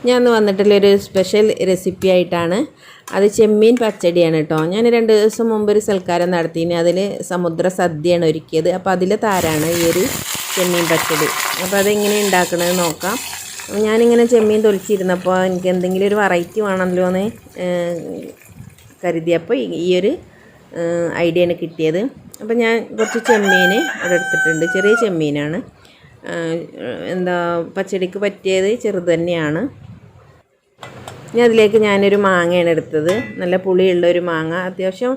ഞാൻ വന്നിട്ടുള്ളൊരു special recipe ആയിട്ടാണ്. അത് ചെമ്മീൻ പച്ചടിയാണ് കേട്ടോ. ഞാൻ 2 ദിവസം മുമ്പ് ഒരു സൽക്കാരം നടത്തിയിന്. അതിൽ സമുദ്ര സദ്യയാണ് ഒരുക്കിയത്. അപ്പോൾ അതിലെ താരാണ് ഈ ഒരു ചെമ്മീൻ പച്ചടി. അപ്പോൾ അതെങ്ങനെ ഉണ്ടാക്കണമെന്ന് നോക്കാം. ഞാനിങ്ങനെ ചെമ്മീൻ തൊലിച്ചിരുന്നപ്പോൾ എനിക്ക് എന്തെങ്കിലും ഒരു വെറൈറ്റി വേണമല്ലോ എന്ന് കരുതിയപ്പോൾ ഈ ഒരു ഐഡിയയാണ് കിട്ടിയത്. അപ്പോൾ ഞാൻ കുറച്ച് ചെമ്മീൻ അവിടെ എടുത്തിട്ടുണ്ട്. ചെറിയ ചെമ്മീനാണ്. പച്ചടിക്ക് പറ്റിയത് ചെറുത് തന്നെയാണ്. ഇനി അതിലേക്ക് ഞാനൊരു മാങ്ങയാണ് എടുത്തത്. നല്ല പുളിയുള്ള ഒരു മാങ്ങ, അത്യാവശ്യം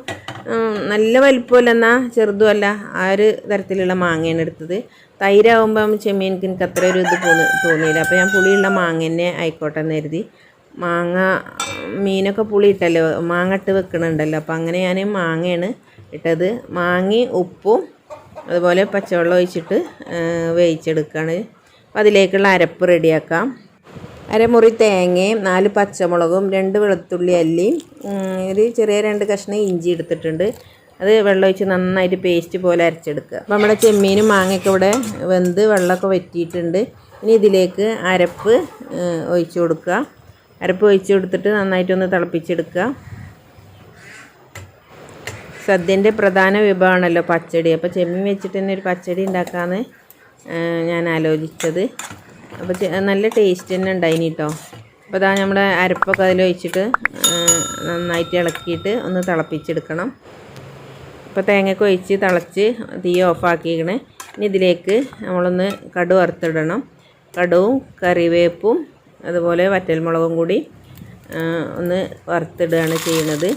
നല്ല വലിപ്പമല്ല എന്നാൽ ചെറുതുമല്ല, ആ ഒരു തരത്തിലുള്ള മാങ്ങയാണ് എടുത്തത്. തൈരാകുമ്പം ചെമ്മീൻക്ക് എനിക്ക് അത്ര ഒരു ഇത് തോന്നിയില്ല. അപ്പോൾ ഞാൻ പുളിയുള്ള മാങ്ങ തന്നെ ആയിക്കോട്ടെ എന്ന് കരുതി. മാങ്ങ മീനൊക്കെ പുളി ഇട്ടല്ലോ, മാങ്ങ ഇട്ട് വെക്കണുണ്ടല്ലോ. അപ്പോൾ അങ്ങനെ ഞാൻ മാങ്ങയാണ് ഇട്ടത്. മാങ്ങയും ഉപ്പും അതുപോലെ പച്ചവെള്ളം ഒഴിച്ചിട്ട് വേവിച്ചെടുക്കുകയാണ്. അപ്പോൾ അതിലേക്കുള്ള അരപ്പ് റെഡിയാക്കാം. അരമുറി തേങ്ങയും 4 പച്ചമുളകും 2 വെളുത്തുള്ളി അല്ലിയും ഒരു ചെറിയ 2 കഷ്ണം ഇഞ്ചി എടുത്തിട്ടുണ്ട്. അത് വെള്ളമൊഴിച്ച് നന്നായിട്ട് പേസ്റ്റ് പോലെ അരച്ചെടുക്കുക. അപ്പോൾ നമ്മുടെ ചെമ്മീനും മാങ്ങയൊക്കെ ഇവിടെ വെന്ത് വെള്ളമൊക്കെ വറ്റിയിട്ടുണ്ട്. ഇനി ഇതിലേക്ക് അരപ്പ് ഒഴിച്ച് കൊടുക്കുക. അരപ്പ് ഒഴിച്ച് കൊടുത്തിട്ട് നന്നായിട്ടൊന്ന് തിളപ്പിച്ചെടുക്കുക. സദ്യൻ്റെ പ്രധാന വിഭവമാണല്ലോ പച്ചടി. അപ്പോൾ ചെമ്മീൻ വെച്ചിട്ട് തന്നെ ഒരു പച്ചടി ഉണ്ടാക്കാമെന്ന് ഞാൻ ആലോചിച്ചത്. അപ്പോൾ നല്ല ടേസ്റ്റ് തന്നെ ഉണ്ടായിന് കേട്ടോ. അപ്പോൾ അതാ നമ്മുടെ അരപ്പൊക്കെ അതിലൊഴിച്ചിട്ട് നന്നായിട്ട് ഇളക്കിയിട്ട് ഒന്ന് തിളപ്പിച്ചെടുക്കണം. അപ്പോൾ തേങ്ങയൊക്കെ ഒഴിച്ച് തിളച്ച് തീ ഓഫാക്കിക്കണേ. ഇനി ഇതിലേക്ക് നമ്മളൊന്ന് കടുക് വറുത്തിടണം. കടുവും കറിവേപ്പും അതുപോലെ വറ്റൽമുളകും കൂടി ഒന്ന് വറുത്തിടുകയാണ് ചെയ്യുന്നത്.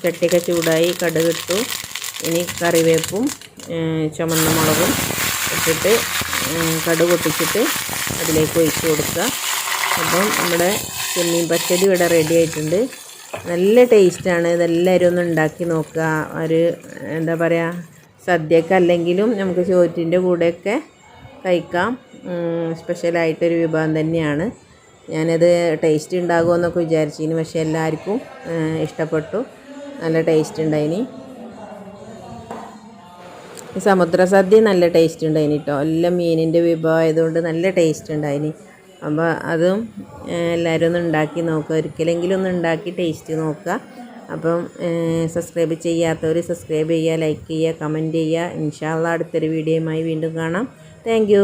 ചട്ടിയൊക്കെ ചൂടായി കടുക് ഇട്ടു. ഇനി കറിവേപ്പും ചുമന്ന മുളകും ഇട്ടിട്ട് കടുക് പൊട്ടിച്ചിട്ട് അതിലേക്ക് ഒഴിച്ച് കൊടുക്കുക. അപ്പം നമ്മുടെ ചെമ്മീൻ പച്ചടി ഇവിടെ റെഡി ആയിട്ടുണ്ട്. നല്ല ടേസ്റ്റാണ്. ഇതെല്ലാവരും ഒന്ന് ഉണ്ടാക്കി നോക്കുക. ഒരു എന്താ പറയുക, സദ്യക്ക് അല്ലെങ്കിലും നമുക്ക് ചോറ്റിൻ്റെ കൂടെയൊക്കെ കഴിക്കാം. സ്പെഷ്യലായിട്ടൊരു വിഭവം തന്നെയാണ്. ഞാനത് ടേസ്റ്റ് ഉണ്ടാകുമെന്നൊക്കെ വിചാരിച്ചിന്, പക്ഷേ എല്ലാവർക്കും ഇഷ്ടപ്പെട്ടു. നല്ല ടേസ്റ്റ് ഉണ്ടായിനി. സമുദ്ര സദ്യ നല്ല ടേസ്റ്റ് ഉണ്ടായിനി കേട്ടോ. എല്ലാം മീനിൻ്റെ വിഭവം ആയതുകൊണ്ട് നല്ല ടേസ്റ്റ് ഉണ്ടായിനി. അപ്പോൾ അതും എല്ലാവരും ഒന്ന് ഉണ്ടാക്കി നോക്കുക. ഒരിക്കലെങ്കിലും ഒന്ന് ഉണ്ടാക്കി ടേസ്റ്റ് നോക്കുക. അപ്പം സബ്സ്ക്രൈബ് ചെയ്യാത്തവർ സബ്സ്ക്രൈബ് ചെയ്യുക, ലൈക്ക് ചെയ്യുക, കമൻറ്റ് ചെയ്യുക. ഇൻഷാ അള്ളാ അടുത്തൊരു വീഡിയോയുമായി വീണ്ടും കാണാം. താങ്ക്